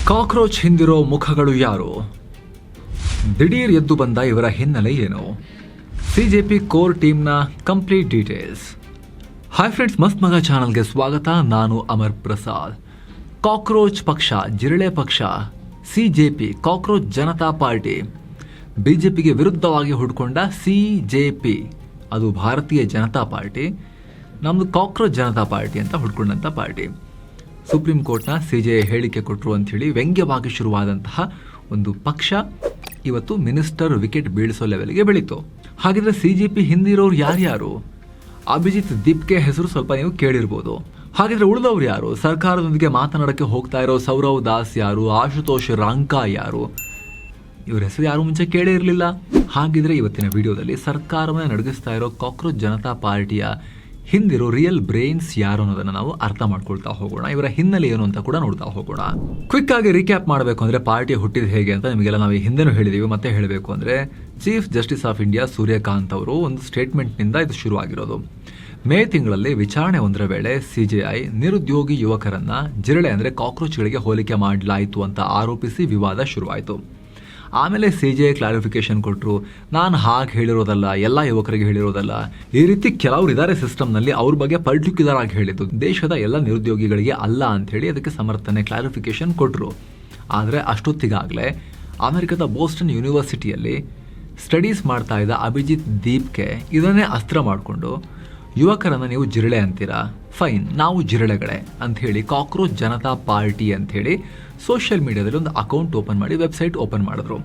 Cockroach ಹಿಂದಿರೋ ಮುಖಗಳು ಯಾರು? ದಿಢೀರ್ ಎದ್ದು ಬಂದ ಇವರ ಹಿನ್ನೆಲೆ ಏನು? ಸಿಜೆಪಿ ಕೋರ್ ಟೀಮ್ನ ಕಂಪ್ಲೀಟ್ ಡೀಟೇಲ್ಸ್. ಹಾಯ್ ಫ್ರೆಂಡ್ಸ್, ಮಸ್ತ್ ಮಗ ಚಾನಲ್ಗೆ ಸ್ವಾಗತ. ನಾನು ಅಮರ್ ಪ್ರಸಾದ್. ಕಾಕ್ರೋಚ್ ಪಕ್ಷ, ಜಿರಳೆ ಪಕ್ಷ, ಸಿಜೆಪಿ ಕಾಕ್ರೋಚ್ ಜನತಾ ಪಾರ್ಟಿ, ಬಿಜೆಪಿಗೆ ವಿರುದ್ಧವಾಗಿ ಹುಡ್ಕೊಂಡ ಸಿಜೆಪಿ, ಅದು ಭಾರತೀಯ ಜನತಾ ಪಾರ್ಟಿ, ನಮ್ಮದು ಕಾಕ್ರೋಚ್ ಜನತಾ ಪಾರ್ಟಿ ಅಂತ ಹುಡ್ಕೊಂಡಂಥ ಪಾರ್ಟಿ. ಸುಪ್ರೀಂ ಕೋರ್ಟ್ನ ಸಿಜೆ ಹೇಳಿಕೆ ಕೊಟ್ಟರು ಅಂಥೇಳಿ ವ್ಯಂಗ್ಯವಾಗಿ ಶುರುವಾದಂತಹ ಒಂದು ಪಕ್ಷ ಇವತ್ತು ಮಿನಿಸ್ಟರ್ ವಿಕೆಟ್ ಬೀಳಿಸೋ ಲೆವೆಲ್ಗೆ ಬೆಳೀತು. ಹಾಗಿದ್ರೆ ಸಿಜೆಪಿ ಹಿಂದಿರೋರು ಯಾರ್ಯಾರು? ಅಭಿಜಿತ್ ದೀಪ್ಗೆ ಹೆಸರು ಸ್ವಲ್ಪ ನೀವು ಕೇಳಿರ್ಬೋದು. ಹಾಗಿದ್ರೆ ಉಳಿದವ್ರು ಯಾರು? ಸರ್ಕಾರದೊಂದಿಗೆ ಮಾತನಾಡಕ್ಕೆ ಹೋಗ್ತಾ ಇರೋ ಸೌರವ್ ದಾಸ್ ಯಾರು? ಆಶುತೋಷ್ ರಾಂಕಾ ಯಾರು? ಇವ್ರ ಹೆಸರು ಯಾರು ಮುಂಚೆ ಕೇಳೇ ಇರಲಿಲ್ಲ. ಹಾಗಿದ್ರೆ ಇವತ್ತಿನ ವಿಡಿಯೋದಲ್ಲಿ ಸರ್ಕಾರವನ್ನ ನಡೆಸ್ತಾ ಇರೋ ಕಾಕ್ರೋಚ್ ಜನತಾ ಪಾರ್ಟಿಯ ಹಿಂದಿರೋ ರಿಯಲ್ ಬ್ರೈನ್ಸ್ ಯಾರು ಅನ್ನೋದನ್ನ ನಾವು ಅರ್ಥ ಮಾಡ್ಕೊಳ್ತಾ ಹೋಗೋಣ. ಇವರ ಹಿನ್ನೆಲೆ ಏನು ಅಂತ ಕೂಡ ನೋಡ್ತಾ ಹೋಗೋಣ. ಕ್ವಿಕ್ ಆಗಿ ರೀಕ್ಯಾಪ್ ಮಾಡಬೇಕು ಅಂದ್ರೆ ಪಾರ್ಟಿ ಹುಟ್ಟಿದ ಹೇಗೆ ಅಂತ ನಿಮಗೆಲ್ಲ ನಾವು ಹಿಂದೆನೂ ಹೇಳಿದೀವಿ. ಮತ್ತೆ ಹೇಳಬೇಕು ಅಂದ್ರೆ chief justice of India Suryakant ಅವರು ಒಂದು ಸ್ಟೇಟ್ಮೆಂಟ್ ನಿಂದ ಇದು ಶುರುವಾಗಿರೋದು. ಮೇ ತಿಂಗಳಲ್ಲಿ ವಿಚಾರಣೆ ಒಂದರ ವೇಳೆ ಸಿಜೆಐ ನಿರುದ್ಯೋಗಿ ಯುವಕರನ್ನ ಜಿರಳೆ ಅಂದ್ರೆ ಕಾಕ್ರೋಚ್ಗಳಿಗೆ ಹೋಲಿಕೆ ಮಾಡಲಾಯಿತು ಅಂತ ಆರೋಪಿಸಿ ವಿವಾದ ಶುರುವಾಯಿತು. ಆಮೇಲೆ ಸಿಜೆಐ ಕ್ಲಾರಿಫಿಕೇಶನ್ ಕೊಟ್ಟರು, ನಾನು ಹಾಗೆ ಹೇಳಿರೋದಲ್ಲ, ಎಲ್ಲ ಯುವಕರಿಗೆ ಹೇಳಿರೋದಲ್ಲ, ಈ ರೀತಿ ಕೆಲವರು ಇದ್ದಾರೆ ಸಿಸ್ಟಮ್ನಲ್ಲಿ, ಅವ್ರ ಬಗ್ಗೆ ಪರ್ಟಿಕ್ಯುಲರ್ ಆಗಿ ಹೇಳಿದ್ದು, ದೇಶದ ಎಲ್ಲ ನಿರುದ್ಯೋಗಿಗಳಿಗೆ ಅಲ್ಲ ಅಂಥೇಳಿ ಅದಕ್ಕೆ ಸಮರ್ಥನೆ ಕ್ಲಾರಿಫಿಕೇಶನ್ ಕೊಟ್ಟರು. ಆದರೆ ಅಷ್ಟೊತ್ತಿಗಾಗಲೇ ಅಮೆರಿಕದ ಬೋಸ್ಟನ್ ಯೂನಿವರ್ಸಿಟಿಯಲ್ಲಿ ಸ್ಟಡೀಸ್ ಮಾಡ್ತಾ ಇದ್ದ ಅಭಿಜಿತ್ ದೀಪ್ಗೆ ಇದನ್ನೇ ಅಸ್ತ್ರ ಮಾಡಿಕೊಂಡು ಯುವಕರನ್ನು ನೀವು ಜಿರಳೆ ಅಂತೀರಾ, ಫೈನ್, ನಾವು ಜಿರಳೆಗಳೇ ಅಂಥೇಳಿ ಕಾಕ್ರೋಚ್ ಜನತಾ ಪಾರ್ಟಿ ಅಂಥೇಳಿ ಸೋಷಿಯಲ್ ಮೀಡಿಯಾದಲ್ಲಿ ಒಂದು ಅಕೌಂಟ್ ಓಪನ್ ಮಾಡಿ ವೆಬ್ಸೈಟ್ ಓಪನ್ ಮಾಡಿದ್ರು.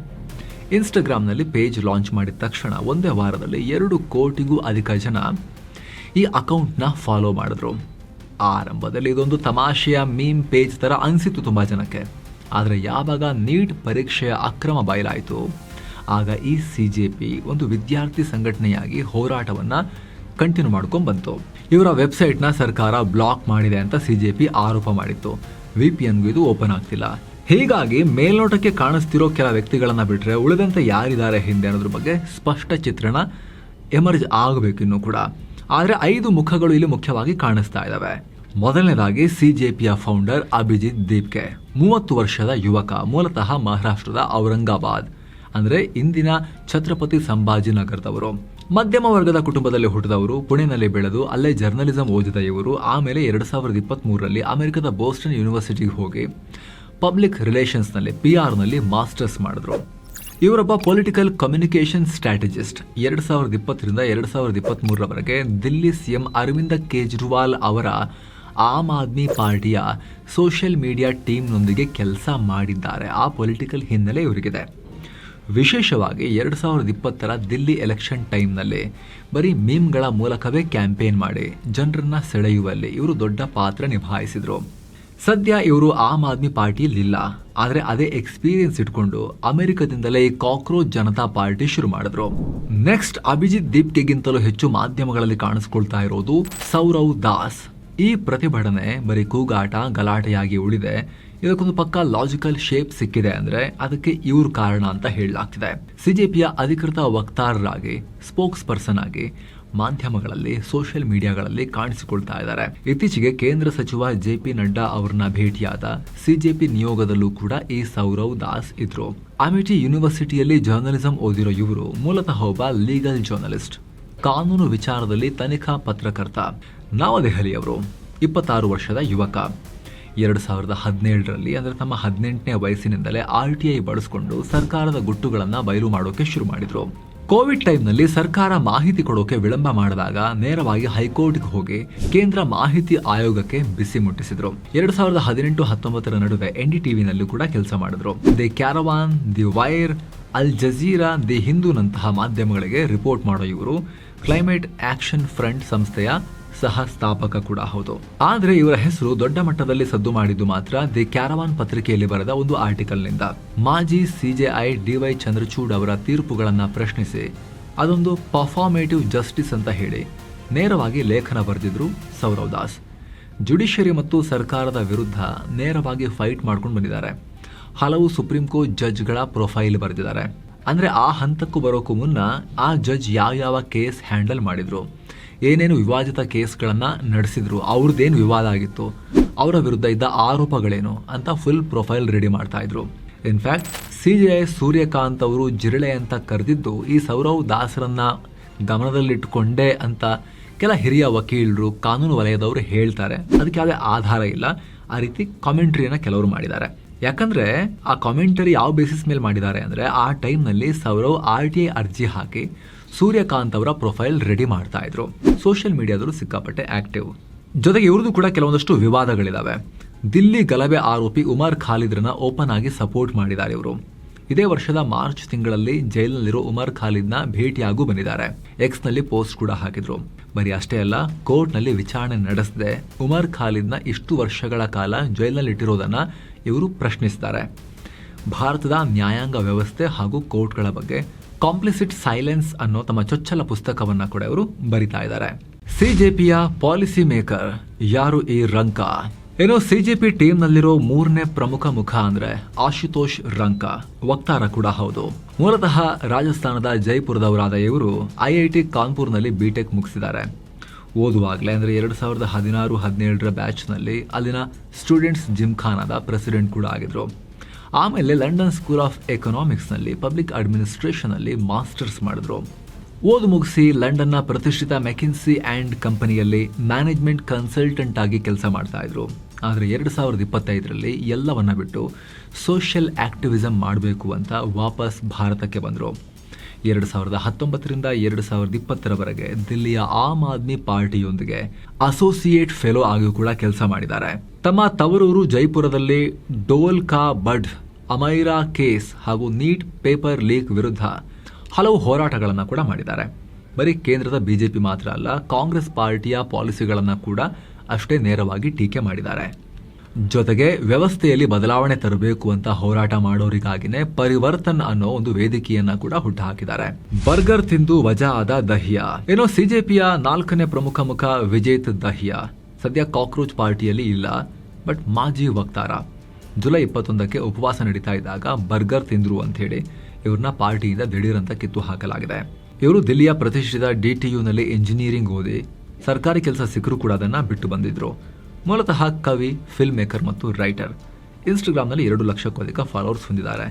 ಇನ್ಸ್ಟಾಗ್ರಾಮ್ನಲ್ಲಿ ಪೇಜ್ ಲಾಂಚ್ ಮಾಡಿದ ತಕ್ಷಣ ಒಂದೇ ವಾರದಲ್ಲಿ 2 ಕೋಟಿಗೂ ಅಧಿಕ ಜನ ಈ ಅಕೌಂಟ್ನ ಫಾಲೋ ಮಾಡಿದ್ರು. ಆರಂಭದಲ್ಲಿ ಇದೊಂದು ತಮಾಷೆಯ ಮೀಮ್ ಪೇಜ್ ಥರ ಅನಿಸಿತ್ತು ತುಂಬ ಜನಕ್ಕೆ. ಆದರೆ ಯಾವಾಗ ನೀಟ್ ಪರೀಕ್ಷೆಯ ಅಕ್ರಮ ಬಯಲಾಯಿತು, ಆಗ ಈ ಸಿಜೆಪಿ ಒಂದು ವಿದ್ಯಾರ್ಥಿ ಸಂಘಟನೆಯಾಗಿ ಹೋರಾಟವನ್ನು ಕಂಟಿನ್ಯೂ ಮಾಡ್ಕೊಂಡು ಬಂತು. ಇವರ ವೆಬ್ಸೈಟ್ನ ಸರ್ಕಾರ ಬ್ಲಾಕ್ ಮಾಡಿದೆ ಅಂತ ಸಿಜೆಪಿ ಆರೋಪ ಮಾಡಿತ್ತು. VPNಗೂ ಇದು ಓಪನ್ ಆಗ್ತಿಲ್ಲ. ಹೀಗಾಗಿ ಮೇಲ್ನೋಟಕ್ಕೆ ಕಾಣಿಸ್ತಿರೋ ಕೆಲ ವ್ಯಕ್ತಿಗಳನ್ನ ಬಿಟ್ಟರೆ ಉಳಿದಂತೆ ಯಾರಿದ್ದಾರೆ ಹಿಂದೆ ಅನ್ನೋದ್ರ ಬಗ್ಗೆ ಸ್ಪಷ್ಟ ಚಿತ್ರಣ ಎಮರ್ಜ್ ಆಗಬೇಕು ಇನ್ನೂ ಕೂಡ. ಆದರೆ 5 ಮುಖಗಳು ಇಲ್ಲಿ ಮುಖ್ಯವಾಗಿ ಕಾಣಿಸ್ತಾ ಇದ್ದಾವೆ. ಮೊದಲನೇದಾಗಿ ಸಿಜೆಪಿಯ ಫೌಂಡರ್ ಅಭಿಜಿತ್ ದೀಪ್ಗೆ, 30 ವರ್ಷದ ಯುವಕ, ಮೂಲತಃ ಮಹಾರಾಷ್ಟ್ರದ ಔರಂಗಾಬಾದ್ ಅಂದರೆ ಇಂದಿನ ಛತ್ರಪತಿ ಸಂಭಾಜಿನಗರದವರು. ಮಧ್ಯಮ ವರ್ಗದ ಕುಟುಂಬದಲ್ಲಿ ಹುಟ್ಟಿದವರು, ಪುಣೆನಲ್ಲಿ ಬೆಳೆದು ಅಲ್ಲೇ ಜರ್ನಲಿಸಂ ಓದಿದ ಇವರು ಆಮೇಲೆ 2023ರಲ್ಲಿ ಅಮೆರಿಕದ ಬೋಸ್ಟನ್ ಯೂನಿವರ್ಸಿಟಿಗೆ ಹೋಗಿ ಪಬ್ಲಿಕ್ ರಿಲೇಷನ್ಸ್ನಲ್ಲಿ PR ಮಾಸ್ಟರ್ಸ್ ಮಾಡಿದ್ರು. ಇವರೊಬ್ಬ ಪೊಲಿಟಿಕಲ್ ಕಮ್ಯುನಿಕೇಷನ್ ಸ್ಟ್ರಾಟಜಿಸ್ಟ್. 2020ರಿಂದ 2023ರವರೆಗೆ ದಿಲ್ಲಿ CM ಅರವಿಂದ ಕೇಜ್ರಿವಾಲ್ ಅವರ ಆಮ್ ಆದ್ಮಿ ಪಾರ್ಟಿಯ ಸೋಷಿಯಲ್ ಮೀಡಿಯಾ ಟೀಮ್ನೊಂದಿಗೆ ಕೆಲಸ ಮಾಡಿದ್ದಾರೆ. ಆ ಪೊಲಿಟಿಕಲ್ ಹಿನ್ನೆಲೆ ಇವರಿಗಿದೆ. ವಿಶೇಷವಾಗಿ 2020ರ ದಿಲ್ಲಿ ಎಲೆಕ್ಷನ್ ಟೈಮ್ನಲ್ಲಿ ಬರೀ ಮೀಮ್ಗಳ ಮೂಲಕವೇ ಕ್ಯಾಂಪೇನ್ ಮಾಡಿ ಜನರನ್ನ ಸೆಳೆಯುವಲ್ಲಿ ಇವರು ದೊಡ್ಡ ಪಾತ್ರ ನಿಭಾಯಿಸಿದ್ರು. ಸದ್ಯ ಇವರು ಆಮ್ ಆದ್ಮಿ ಪಾರ್ಟಿಯಲ್ಲಿಲ್ಲ, ಆದರೆ ಅದೇ ಎಕ್ಸ್ಪೀರಿಯನ್ಸ್ ಇಟ್ಕೊಂಡು ಅಮೆರಿಕದಿಂದಲೇ ಈ ಕಾಕ್ರೋಚ್ ಜನತಾ ಪಾರ್ಟಿ ಶುರು ಮಾಡಿದ್ರು. ನೆಕ್ಸ್ಟ್, ಅಭಿಜಿತ್ ದೀಪ್ಗೆಗಿಂತಲೂ ಹೆಚ್ಚು ಮಾಧ್ಯಮಗಳಲ್ಲಿ ಕಾಣಿಸ್ಕೊಳ್ತಾ ಇರೋದು ಸೌರವ್ ದಾಸ್. ಈ ಪ್ರತಿಭಟನೆ ಬರೀ ಕೂಗಾಟ ಗಲಾಟೆಯಾಗಿ ಉಳಿದೆ. ಇದಕ್ಕೊಂದು ಪಕ್ಕ ಲಾಜಿಕಲ್ ಶೇಪ್ ಸಿಕ್ಕಿದೆ ಅಂದ್ರೆ ಅದಕ್ಕೆ ಇವ್ರ ಕಾರಣ ಅಂತ ಹೇಳಲಾಗ್ತಿದೆ. ಸಿಜೆಪಿಯ ಅಧಿಕೃತ ವಕ್ತಾರರಾಗಿ, ಸ್ಪೋಕ್ಸ್ ಪರ್ಸನ್ ಆಗಿ ಮಾಧ್ಯಮಗಳಲ್ಲಿ, ಸೋಷಿಯಲ್ ಮೀಡಿಯಾಗಳಲ್ಲಿ ಕಾಣಿಸಿಕೊಳ್ತಾ ಇದ್ದಾರೆ. ಇತ್ತೀಚೆಗೆ ಕೇಂದ್ರ ಸಚಿವ JP ನಡ್ಡಾ ಅವರನ್ನ ಭೇಟಿಯಾದ ಸಿಜೆಪಿ ನಿಯೋಗದಲ್ಲೂ ಕೂಡ ಈ ಸೌರವ್ ದಾಸ್ ಇದ್ರು. ಅಮಿಟಿ ಯೂನಿವರ್ಸಿಟಿಯಲ್ಲಿ ಜರ್ನಲಿಸಂ ಓದಿರೋ ಇವರು ಮೂಲತಃ ಒಬ್ಬ ಲೀಗಲ್ ಜರ್ನಲಿಸ್ಟ್, ಕಾನೂನು ವಿಚಾರದಲ್ಲಿ ತನಿಖಾ ಪತ್ರಕರ್ತ. ನವದೆಹಲಿಯವರು, 26 ವರ್ಷದ ಯುವಕ. 2017ರಲ್ಲಿ ಅಂದರೆ ತಮ್ಮ 18ನೇ ವಯಸ್ಸಿನಿಂದಲೇ RTI ಬಳಸಿಕೊಂಡು ಸರ್ಕಾರದ ಗುಟ್ಟುಗಳನ್ನು ಬಯಲು ಮಾಡೋಕೆ ಶುರು ಮಾಡಿದ್ರು. ಕೋವಿಡ್ ಟೈಮ್ನಲ್ಲಿ ಸರ್ಕಾರ ಮಾಹಿತಿ ಕೊಡೋಕೆ ವಿಳಂಬ ಮಾಡಿದಾಗ ನೇರವಾಗಿ ಹೈಕೋರ್ಟ್ಗೆ ಹೋಗಿ ಕೇಂದ್ರ ಮಾಹಿತಿ ಆಯೋಗಕ್ಕೆ ಬಿಸಿ ಮುಟ್ಟಿಸಿದ್ರು. 2018-19 ನಡುವೆ NDTVನಲ್ಲೂ ಕೂಡ ಕೆಲಸ ಮಾಡಿದ್ರು. ದಿ ಕ್ಯಾರವಾನ್, ದಿ ವೈರ್, ಅಲ್ ಜಜೀರಾ, ದಿ ಹಿಂದೂನಂತಹ ಮಾಧ್ಯಮಗಳಿಗೆ ರಿಪೋರ್ಟ್ ಮಾಡೋ ಇವರು ಕ್ಲೈಮೇಟ್ ಆಕ್ಷನ್ ಫ್ರಂಟ್ ಸಂಸ್ಥೆಯ ಸಹ ಸ್ಥಾಪಕ ಕೂಡ ಹೌದು. ಆದರೆ ಇವರ ಹೆಸರು ದೊಡ್ಡ ಮಟ್ಟದಲ್ಲಿ ಸದ್ದು ಮಾಡಿದ್ದು ಮಾತ್ರ ದಿ ಕ್ಯಾರವಾನ್ ಪತ್ರಿಕೆಯಲ್ಲಿ ಬರೆದ ಒಂದು ಆರ್ಟಿಕಲ್ನಿಂದ. ಮಾಜಿ ಸಿಜೆಐ DY ಚಂದ್ರಚೂಡ್ ಅವರ ತೀರ್ಪುಗಳನ್ನು ಪ್ರಶ್ನಿಸಿ ಅದೊಂದು ಪರ್ಫಾರ್ಮೇಟಿವ್ ಜಸ್ಟಿಸ್ ಅಂತ ಹೇಳಿ ನೇರವಾಗಿ ಲೇಖನ ಬರೆದಿದ್ರು ಸೌರವ್ ದಾಸ್. ಜುಡಿಷಿಯರಿ ಮತ್ತು ಸರ್ಕಾರದ ವಿರುದ್ಧ ನೇರವಾಗಿ ಫೈಟ್ ಮಾಡ್ಕೊಂಡು ಬಂದಿದ್ದಾರೆ. ಹಲವು ಸುಪ್ರೀಂ ಕೋರ್ಟ್ ಜಡ್ಜ್ಗಳ ಪ್ರೊಫೈಲ್ ಬರೆದಿದ್ದಾರೆ. ಅಂದ್ರೆ ಆ ಹಂತಕ್ಕೂ ಬರೋಕ್ಕೂ ಮುನ್ನ ಆ ಜಡ್ಜ್ ಯಾವ ಕೇಸ್ ಹ್ಯಾಂಡಲ್ ಮಾಡಿದ್ರು, ಏನೇನು ವಿವಾದಿತ ಕೇಸ್ಗಳನ್ನು ನಡೆಸಿದ್ರು, ಅವ್ರದ್ದೇನು ವಿವಾದ ಆಗಿತ್ತು, ಅವರ ವಿರುದ್ಧ ಇದ್ದ ಆರೋಪಗಳೇನು ಅಂತ ಫುಲ್ ಪ್ರೊಫೈಲ್ ರೆಡಿ ಮಾಡ್ತಾ ಇದ್ರು. ಇನ್ಫ್ಯಾಕ್ಟ್ ಸಿಜೆಐ ಸೂರ್ಯಕಾಂತ್ ಅವರು ಜಿರಳೆ ಅಂತ ಕರೆದಿದ್ದು ಈ ಸೌರವ್ ದಾಸರನ್ನ ಗಮನದಲ್ಲಿಟ್ಟುಕೊಂಡೇ ಅಂತ ಕೆಲ ಹಿರಿಯ ವಕೀಲರು, ಕಾನೂನು ವಲಯದವರು ಹೇಳ್ತಾರೆ. ಅದಕ್ಕೆ ಯಾವುದೇ ಆಧಾರ ಇಲ್ಲ. ಆ ರೀತಿ ಕಾಮೆಂಟ್ರಿಯನ್ನು ಕೆಲವರು ಮಾಡಿದ್ದಾರೆ. ಯಾಕಂದ್ರೆ ಆ ಕಾಮೆಂಟರಿ ಯಾವ ಬೇಸಿಸ್ ಮೇಲೆ ಮಾಡಿದ್ದಾರೆ ಅಂದ್ರೆ, ಆ ಟೈಮ್ನಲ್ಲಿ ಸೌರವ್ RTI ಅರ್ಜಿ ಹಾಕಿ ಸೂರ್ಯಕಾಂತ್ ಅವರ ಪ್ರೊಫೈಲ್ ರೆಡಿ ಮಾಡ್ತಾ ಇದ್ರು. ಸೋಷಿಯಲ್ ಮೀಡಿಯಾದವರು ಸಿಕ್ಕಾಪಟ್ಟೆ ಆಕ್ಟಿವ್. ಜೊತೆಗೆ ಇವ್ರದ್ದು ಕೂಡ ಕೆಲವೊಂದಷ್ಟು ವಿವಾದಗಳಿದಾವೆ. ದಿಲ್ಲಿ ಗಲಭೆ ಆರೋಪಿ ಉಮರ್ ಖಾಲಿದ್ರನ್ನ ಓಪನ್ ಆಗಿ ಸಪೋರ್ಟ್ ಮಾಡಿದ್ದಾರೆ ಇವರು. ಇದೇ ವರ್ಷದ ಮಾರ್ಚ್ ತಿಂಗಳಲ್ಲಿ ಜೈಲಿನಲ್ಲಿರೋ ಉಮರ್ ಖಾಲಿದ್ನ ಭೇಟಿಯಾಗೂ ಬಂದಿದ್ದಾರೆ. ಎಕ್ಸ್ನಲ್ಲಿ ಪೋಸ್ಟ್ ಕೂಡ ಹಾಕಿದ್ರು. ಬರೀ ಅಷ್ಟೇ ಅಲ್ಲ, ಕೋರ್ಟ್ನಲ್ಲಿ ವಿಚಾರಣೆ ನಡೆಸದೆ ಉಮರ್ ಖಾಲಿದ್ನ ಇಷ್ಟು ವರ್ಷಗಳ ಕಾಲ ಜೈಲಿನಲ್ಲಿಟ್ಟಿರೋದನ್ನ ಇವರು ಪ್ರಶ್ನಿಸಿದ್ದಾರೆ. ಭಾರತದ ನ್ಯಾಯಾಂಗ ವ್ಯವಸ್ಥೆ ಹಾಗೂ ಕೋರ್ಟ್ಗಳ ಬಗ್ಗೆ ಕಾಂಪ್ಲಿಸಿಟ್ ಸೈಲೆನ್ಸ್ ಅನ್ನೋ ತಮ್ಮ ಚೊಚ್ಚಲ ಪುಸ್ತಕವನ್ನ ಕೂಡ ಇವರು ಬರಿತಾ ಇದ್ದಾರೆ. ಸಿಜೆಪಿಯ ಪಾಲಿಸಿ ಮೇಕರ್ ಯಾರು ಈ ರಂಕ? ಏನೋ ಸಿಜೆಪಿ ಟೀಮ್ ನಲ್ಲಿರೋ ಮೂರನೇ ಪ್ರಮುಖ ಮುಖ ಅಂದ್ರೆ ಆಶುತೋಷ್ ರಂಕ, ವಕ್ತಾರ ಕೂಡ ಹೌದು. ಮೂಲತಃ ರಾಜಸ್ಥಾನದ ಜೈಪುರದವರಾದ ಇವರು IIT ಕಾನ್ಪುರ್ನಲ್ಲಿ BTech ಮುಗಿಸಿದ್ದಾರೆ. ಓದುವಾಗಲೇ ಅಂದ್ರೆ 2016-17 ಬ್ಯಾಚ್ನಲ್ಲಿ ಅಲ್ಲಿನ ಸ್ಟೂಡೆಂಟ್ಸ್ ಜಿಮ್ಖಾನಾದ ಪ್ರೆಸಿಡೆಂಟ್ ಕೂಡ ಆಗಿದ್ರು. ಆಮೇಲೆ ಲಂಡನ್ ಸ್ಕೂಲ್ ಆಫ್ ಎಕನಾಮಿಕ್ಸ್ನಲ್ಲಿ ಪಬ್ಲಿಕ್ ಅಡ್ಮಿನಿಸ್ಟ್ರೇಷನ್ ಅಲ್ಲಿ ಮಾಸ್ಟರ್ಸ್ ಮಾಡಿದ್ರು. ಓದು ಮುಗಿಸಿ ಲಂಡನ್ನ ಪ್ರತಿಷ್ಠಿತ ಮೆಕಿನ್ಸಿ ಆ್ಯಂಡ್ ಕಂಪನಿಯಲ್ಲಿ ಮ್ಯಾನೇಜ್ಮೆಂಟ್ ಕನ್ಸಲ್ಟೆಂಟ್ ಆಗಿ ಕೆಲಸ ಮಾಡ್ತಾ ಇದ್ರು. ಆದರೆ 2025ರಲ್ಲಿ ಎಲ್ಲವನ್ನ ಬಿಟ್ಟು ಸೋಷಿಯಲ್ ಆಕ್ಟಿವಿಸಮ್ ಮಾಡಬೇಕು ಅಂತ ವಾಪಸ್ ಭಾರತಕ್ಕೆ ಬಂದರು. 2019ರಿಂದ 2020ರವರೆಗೆ ದಿಲ್ಲಿಯ ಆಮ್ ಆದ್ಮಿ ಪಾರ್ಟಿಯೊಂದಿಗೆ ಅಸೋಸಿಯೇಟ್ ಫೆಲೋ ಆಗಿ ಕೂಡ ಕೆಲಸ ಮಾಡಿದ್ದಾರೆ. ತಮ್ಮ ತವರೂರು ಜೈಪುರದಲ್ಲಿ ಡೋಲ್ ಕಾ ಬಡ್, ಅಮೈರಾ ಕೇಸ್ ಹಾಗೂ ನೀಟ್ ಪೇಪರ್ ಲೀಕ್ ವಿರುದ್ಧ ಹಲವು ಹೋರಾಟಗಳನ್ನು ಕೂಡ ಮಾಡಿದ್ದಾರೆ. ಬರೀ ಕೇಂದ್ರದ ಬಿಜೆಪಿ ಮಾತ್ರ ಅಲ್ಲ, ಕಾಂಗ್ರೆಸ್ ಪಾರ್ಟಿಯ ಪಾಲಿಸಿಗಳನ್ನು ಕೂಡ ಅಷ್ಟೇ ನೇರವಾಗಿ ಟೀಕೆ ಮಾಡಿದ್ದಾರೆ. ಜೊತೆಗೆ ವ್ಯವಸ್ಥೆಯಲ್ಲಿ ಬದಲಾವಣೆ ತರಬೇಕು ಅಂತ ಹೋರಾಟ ಮಾಡೋರಿಗಾಗಿನೇ ಪರಿವರ್ತನ್ ಅನ್ನೋ ಒಂದು ವೇದಿಕೆಯನ್ನ ಕೂಡ ಹುಟ್ಟುಹಾಕಿದ್ದಾರೆ. ಬರ್ಗರ್ ತಿಂದು ವಜಾ ಆದ ದಹಿಯಾ. ಏನೋ ಸಿಜೆಪಿಯ 4ನೇ ಪ್ರಮುಖ ಮುಖ ವಿಜೇತ್ ದಹಿಯಾ ಸದ್ಯ ಕಾಕ್ರೋಚ್ ಪಾರ್ಟಿಯಲ್ಲಿ ಇಲ್ಲ, ಬಟ್ ಮಾಜಿ ವಕ್ತಾರ. ಜುಲೈ 21ಕ್ಕೆ ಉಪವಾಸ ನಡೀತಾ ಇದ್ದಾಗ ಬರ್ಗರ್ ತಿಂದ್ರು ಅಂತ ಹೇಳಿ ಇವ್ರನ್ನ ಪಾರ್ಟಿಯಿಂದ ದಿಢೀರಂತ ಕಿತ್ತು ಹಾಕಲಾಗಿದೆ. ಇವರು ದಿಲ್ಲಿಯ ಪ್ರತಿಷ್ಠಿತ DTUನಲ್ಲಿ ಇಂಜಿನಿಯರಿಂಗ್ ಓದಿ ಸರ್ಕಾರಿ ಕೆಲಸ ಸಿಕ್ಕರೂ ಕೂಡ ಅದನ್ನ ಬಿಟ್ಟು ಬಂದಿದ್ರು. ಮೂಲತಃ ಕವಿ, ಫಿಲ್ಮ್ ಮೇಕರ್ ಮತ್ತು ರೈಟರ್. ಇನ್ಸ್ಟಾಗ್ರಾಮ್ನಲ್ಲಿ 2 ಲಕ್ಷಕ್ಕೂ ಅಧಿಕ ಫಾಲೋವರ್ಸ್ ಹೊಂದಿದ್ದಾರೆ.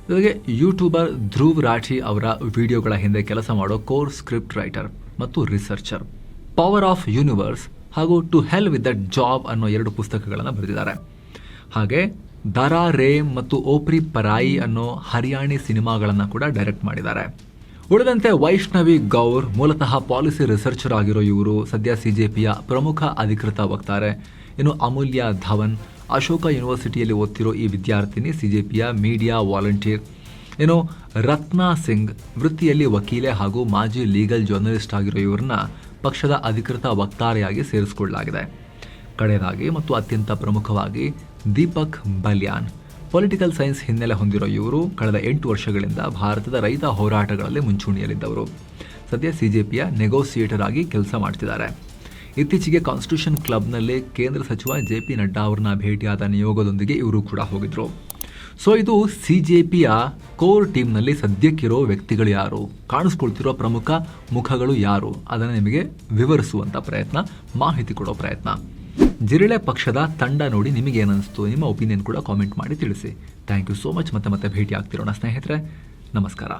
ಜೊತೆಗೆ ಯೂಟ್ಯೂಬರ್ ಧ್ರುವ್ ರಾಠಿ ಅವರ ವಿಡಿಯೋಗಳ ಹಿಂದೆ ಕೆಲಸ ಮಾಡೋ ಕೋರ್ ಸ್ಕ್ರಿಪ್ಟ್ ರೈಟರ್ ಮತ್ತು ರಿಸರ್ಚರ್. ಪವರ್ ಆಫ್ ಯೂನಿವರ್ಸ್ ಹಾಗೂ to hell with that job ಅನ್ನೋ 2 ಪುಸ್ತಕಗಳನ್ನು ಬರೆದಿದ್ದಾರೆ. ಹಾಗೆ ದರಾ ರೇಮ್ ಮತ್ತು ಓಪ್ರಿ ಪರಾಯಿ ಅನ್ನೋ ಹರಿಯಾಣಿ ಸಿನಿಮಾಗಳನ್ನು ಕೂಡ ಡೈರೆಕ್ಟ್ ಮಾಡಿದ್ದಾರೆ. ಉಳಿದಂತೆ ವೈಷ್ಣವಿ ಗೌರ್ ಮೂಲತಃ ಪಾಲಿಸಿ ರಿಸರ್ಚರ್ ಆಗಿರೋ ಇವರು ಸದ್ಯ ಸಿಜೆಪಿಯ ಪ್ರಮುಖ ಅಧಿಕೃತ ವಕ್ತಾರೆ. ಇನ್ನು ಅಮೂಲ್ಯ ಧವನ್ ಅಶೋಕ ಯೂನಿವರ್ಸಿಟಿಯಲ್ಲಿ ಓದ್ತಿರೋ ಈ ವಿದ್ಯಾರ್ಥಿನಿ ಸಿಜೆಪಿಯ ಮೀಡಿಯಾ ವಾಲಂಟಿಯರ್. ಇನ್ನು ರತ್ನಾ ಸಿಂಗ್ ವೃತ್ತಿಯಲ್ಲಿ ವಕೀಲೆ ಹಾಗೂ ಮಾಜಿ ಲೀಗಲ್ ಜರ್ನಲಿಸ್ಟ್ ಆಗಿರೋ ಇವ್ರನ್ನ ಪಕ್ಷದ ಅಧಿಕೃತ ವಕ್ತಾರೆಯಾಗಿ ಸೇರಿಸಿಕೊಳ್ಳಲಾಗಿದೆ. ಕಡೆಯದಾಗಿ ಮತ್ತು ಅತ್ಯಂತ ಪ್ರಮುಖವಾಗಿ ದೀಪಕ್ ಬಲ್ಯಾನ್ ಪೊಲಿಟಿಕಲ್ ಸೈನ್ಸ್ ಹಿನ್ನೆಲೆ ಹೊಂದಿರೋ ಇವರು ಕಳೆದ 8 ವರ್ಷಗಳಿಂದ ಭಾರತದ ರೈತ ಹೋರಾಟಗಳಲ್ಲಿ ಮುಂಚೂಣಿಯಲ್ಲಿದ್ದವರು. ಸದ್ಯ ಸಿಜೆಪಿಯ ನೆಗೋಸಿಯೇಟರ್ ಆಗಿ ಕೆಲಸ ಮಾಡ್ತಿದ್ದಾರೆ. ಇತ್ತೀಚೆಗೆ ಕಾನ್ಸ್ಟಿಟ್ಯೂಷನ್ ಕ್ಲಬ್ನಲ್ಲಿ ಕೇಂದ್ರ ಸಚಿವ JP ನಡ್ಡಾ ಅವರನ್ನ ಭೇಟಿಯಾದ ನಿಯೋಗದೊಂದಿಗೆ ಇವರು ಕೂಡ ಹೋಗಿದ್ರು. ಸೊ ಇದು ಸಿಜೆಪಿಯ ಕೋರ್ ಟೀಮ್ನಲ್ಲಿ ಸದ್ಯಕ್ಕಿರೋ ವ್ಯಕ್ತಿಗಳು ಯಾರು, ಕಾಣಿಸ್ಕೊಳ್ತಿರೋ ಪ್ರಮುಖ ಮುಖಗಳು ಯಾರು, ಅದನ್ನು ನಿಮಗೆ ವಿವರಿಸುವಂಥ ಪ್ರಯತ್ನ, ಮಾಹಿತಿ ಕೊಡೋ ಪ್ರಯತ್ನ. ಜಿರಳೆ ಪಕ್ಷದ ತಂಡ ನೋಡಿ ನಿಮಗೆ ಏನನ್ನಿಸ್ತು, ನಿಮ್ಮ ಒಪಿನಿಯನ್ ಕೂಡ ಕಾಮೆಂಟ್ ಮಾಡಿ ತಿಳಿಸಿ. Thank you so much. ಮತ್ತೆ ಭೇಟಿ ಆಗ್ತಿರೋಣ ಸ್ನೇಹಿತರೆ. ನಮಸ್ಕಾರ.